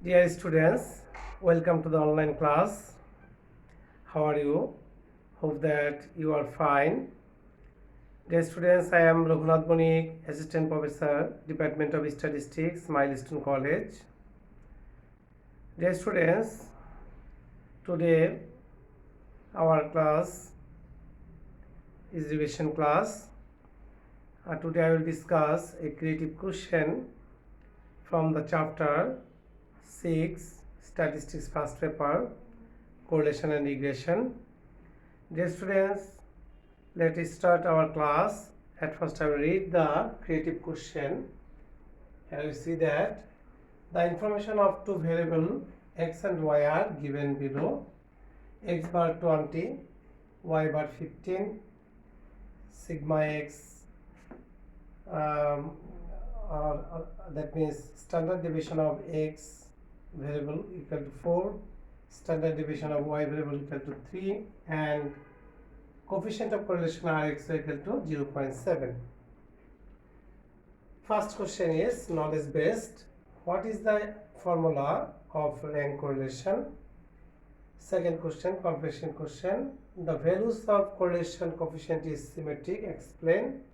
Dear students, welcome to the online class. How are you? Hope that you are fine. Dear students, I am Raghunath Bonik, Assistant Professor, Department of Statistics, Milestone College. Dear students, today our class is revision class. Today I will discuss a creative question from the chapter 6, Statistics first paper, Correlation and Regression. Dear students, let us start our class. At first I will read the creative question. Here you see that the information of two variables x and y are given below. X bar 20, y bar 15, sigma x that means standard deviation of x variable equal to 4, standard deviation of y variable equal to 3, and coefficient of correlation Rx equal to 0.7. First question is knowledge based. What is the formula of rank correlation? Second question, confirmation question. The values of correlation coefficient is symmetric. Explain.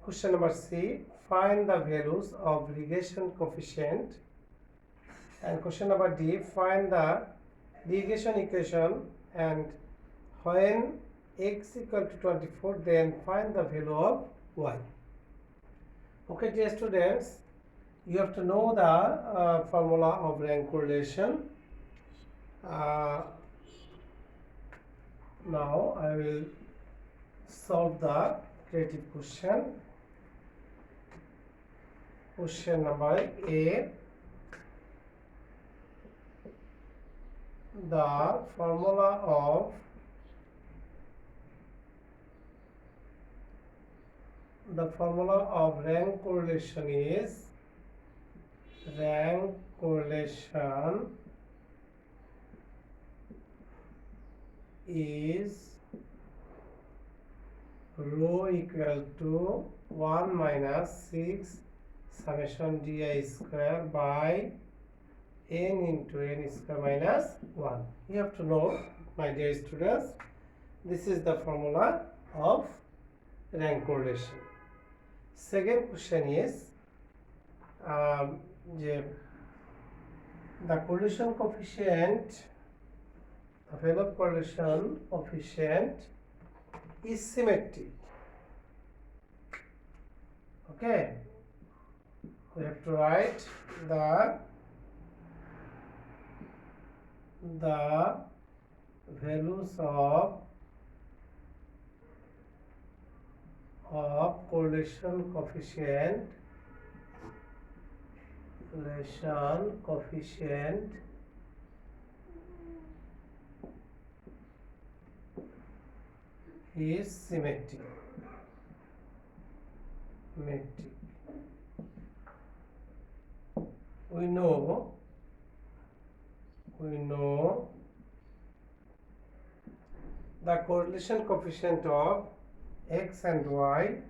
Question number C. Find the values of regression coefficient. And question number D. Find the regression equation, and when x equal to 24, then find the value of y. Okay, dear students, you have to know the formula of rank correlation. Now I will solve the creative question. Question number A. The formula of rank correlation is rho equal to 1 minus 6 summation di square by n into n square minus 1. You have to know, my dear students, this is the formula of rank correlation. Second question is the correlation coefficient, the value of correlation coefficient is symmetric. Okay, we have to write the values of correlation coefficient is symmetric. We know the correlation coefficient of x and y,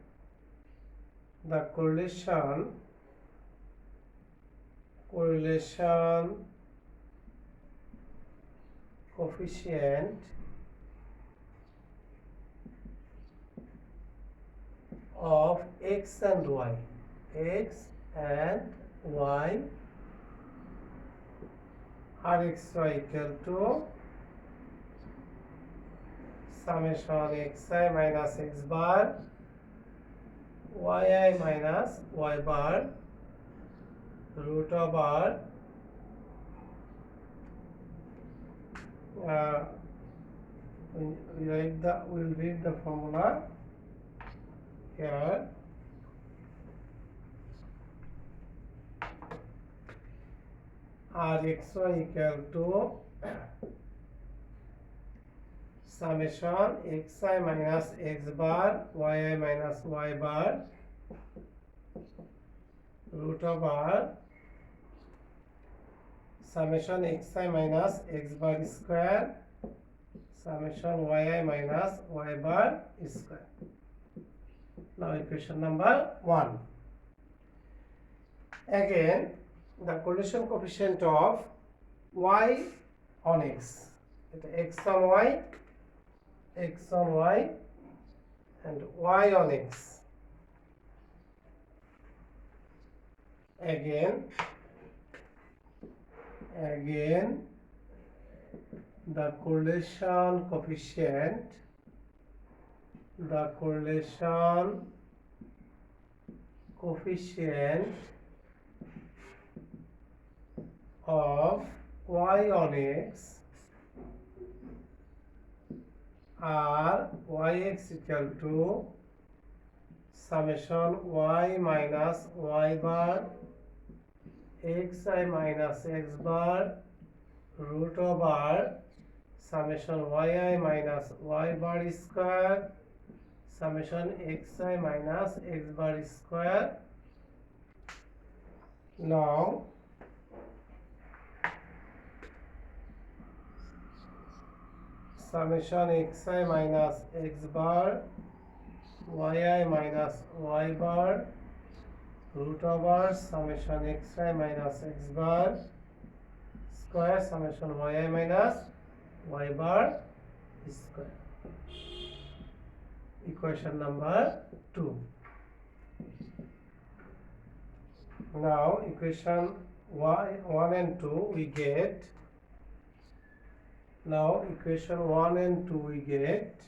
the correlation coefficient of x and y Rxy equal to summation xi minus x bar yi minus y bar root of r we'll read the formula here. Rxy equal to summation xi minus x bar yi minus y bar root of r summation xi minus x bar square summation yi minus y bar square. Now equation number 1. Again the correlation coefficient of y on x. X on y and y on x. Again the correlation coefficient of y on x are yx equal to summation y minus y bar xi minus x bar root over summation yi minus y bar square summation xi minus x bar square. Now summation xi minus x bar yi minus y bar root over summation xi minus x bar square summation yi minus y bar square. Equation number 2. Now equation 1 and 2 we get. Now equation 1 and 2 we get.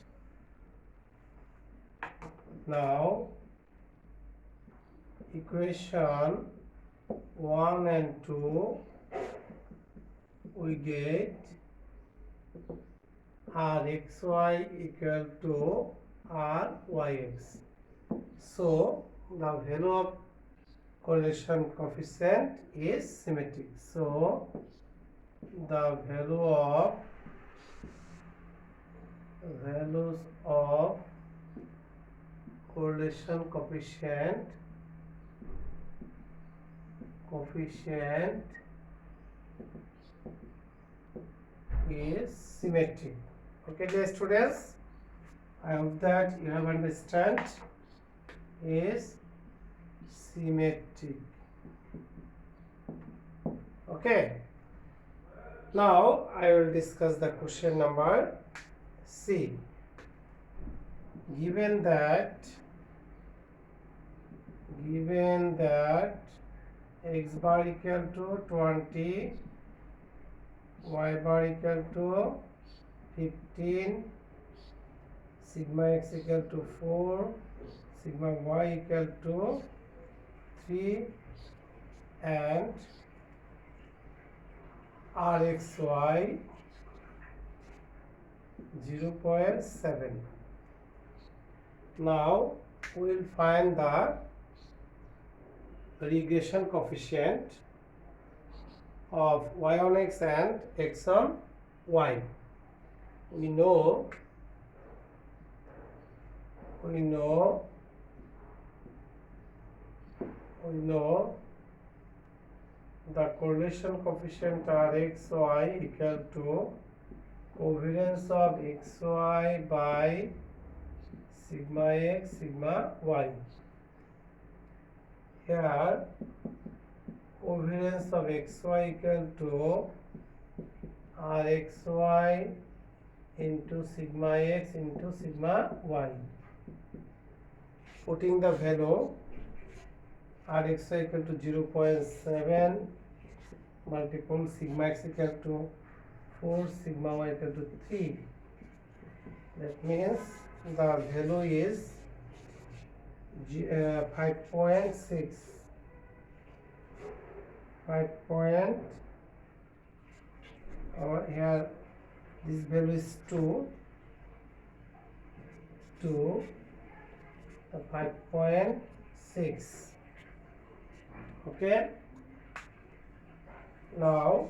Now equation 1 and 2 we get Rxy equal to Ryx. So the value of correlation coefficient is symmetric. So the values of correlation coefficient is symmetric. Okay, dear students, I hope that you have understand is symmetric. Okay, now I will discuss the question number C. Given that x bar equal to 20, y bar equal to 15, sigma x equal to 4, sigma y equal to 3, and Rxy 0.7. Now we will find the regression coefficient of y on x and x on y. We know the correlation coefficient Rxy equal to covariance of xy by sigma x sigma y. Here covariance of xy equal to Rxy into sigma x into sigma y. Putting the value Rxy equal to 0.7 multiple sigma x equal to 4, sigma y equal to 3. That means the value is 5.6. 5 point, or here this value is 2, the 5.6. Okay, now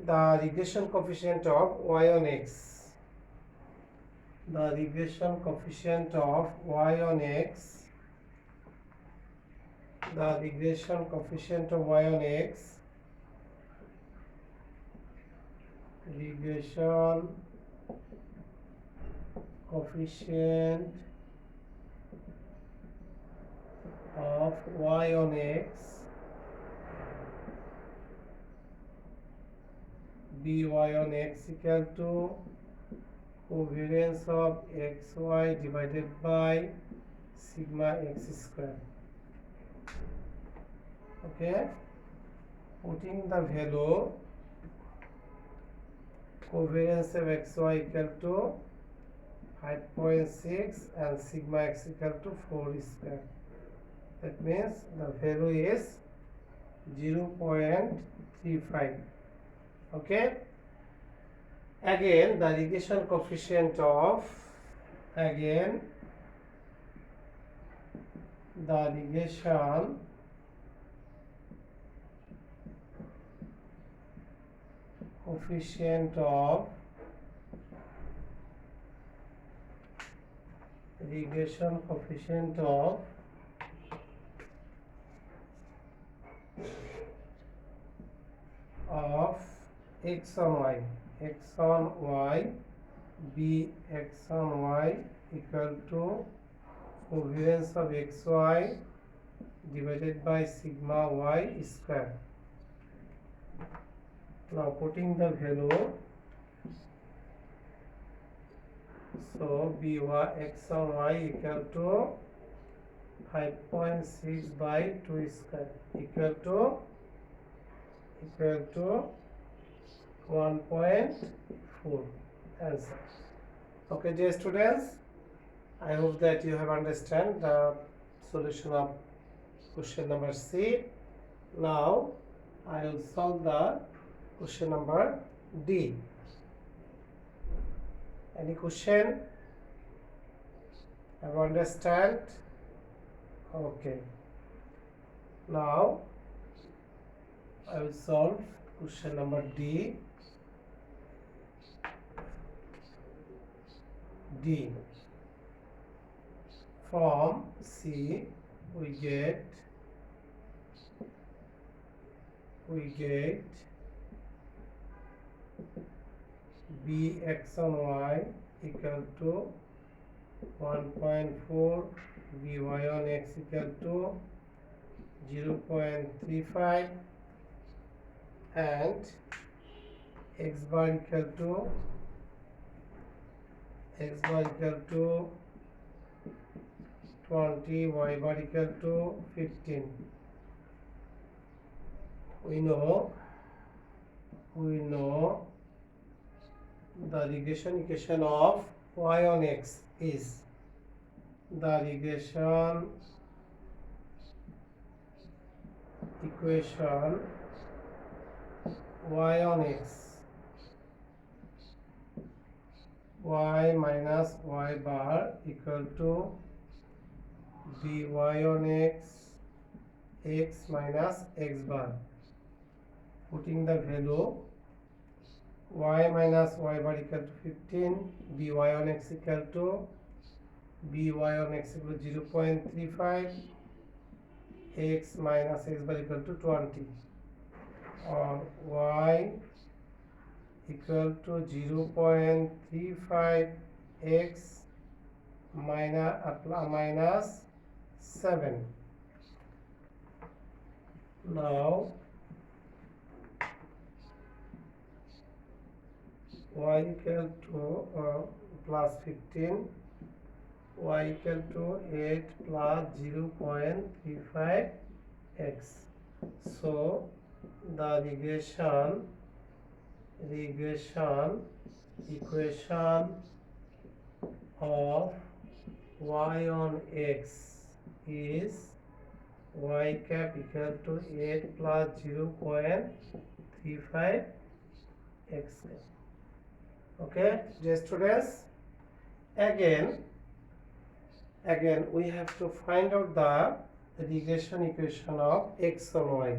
the regression coefficient of y on x. The regression coefficient of y on x. The regression coefficient of y on x. Regression coefficient of y on x by on x equal to covariance of xy divided by sigma x square. Okay, putting the value covariance of xy equal to 5.6 and sigma x equal to 4 square. That means the value is 0.35. Okay, again the regression coefficient of coefficient of regression coefficient of x on y b x on y equal to covariance of xy divided by sigma y square. Now putting the value, so by x on y equal to 5.6 by 2 square equal to 1.4 answer. Okay, dear students, I hope that you have understand the solution of question number C. Now I will solve the question number D. Any question? Have you understand? Okay. Now I will solve question number D. From C we get bx on y equal to 1.4, by on x equal to 0.35 and x bar equal to 20, y bar equal to 15. We know the regression equation of y on x is the regression equation y on x, y minus y bar equal to by on x, x minus x bar. Putting the value y minus y bar equal to 15, by on x equal to 0.35, x minus x bar equal to 20, or y equal to 0.35 x minus 7. Now y equal to plus 15, y equal to 8 plus 0.35 x. So the regression equation of y on x is y cap equal to 8 plus 0.35 x. Okay, dear students, again we have to find out the regression equation of x on y.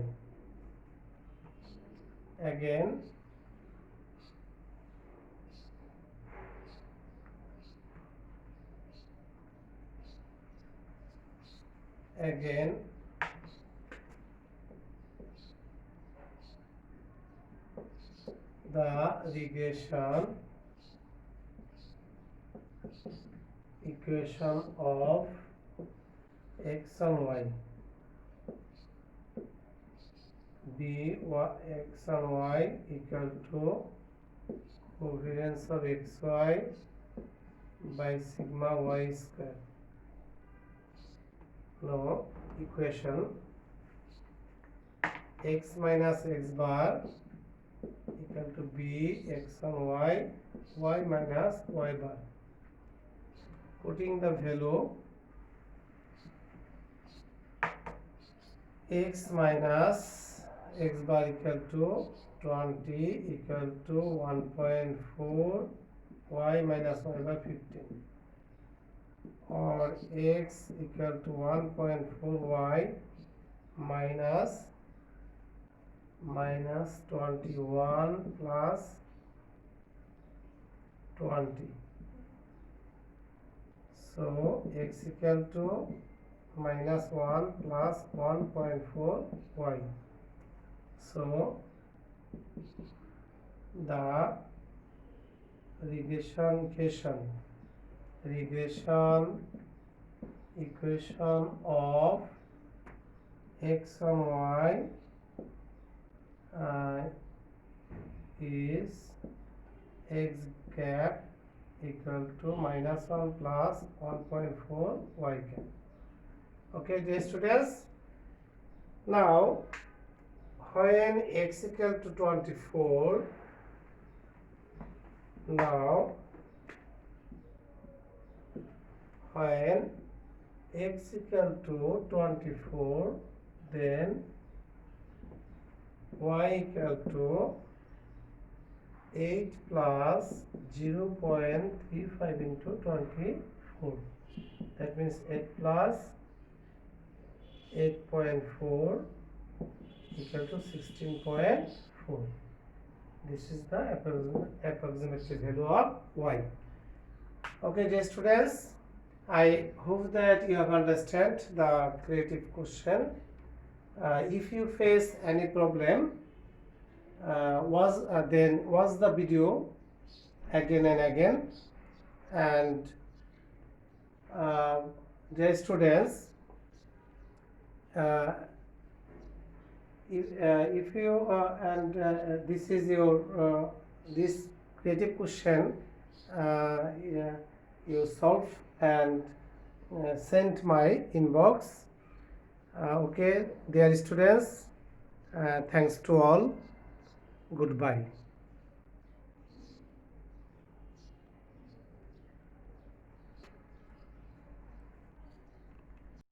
Again the regression equation of x on y, x and y equal to covariance of xy by sigma y square. Now equation x minus x bar equal to b x and y minus y bar. Putting the value x minus x bar equal to 20 equal to 1.4 y minus y bar 15, or x equal to 1.4 y minus 21 plus 20. So x equal to minus 1 plus 1.4 y. So the regression equation of x and y is x cap equal to minus 1 plus 1.4 y cap. Okay, dear students, now when x equal to 24, now when x equal to 24, then y equal to 8 plus 0.35 into 24. That means 8 plus 8.4 equal to 16.4. This is the approximate value of y. Okay, dear students, I hope that you have understand the creative question. If you face any problem, watch the video again and again, and dear students, if you this is your this creative question you solve and send my inbox. Okay, dear students, thanks to all. Goodbye.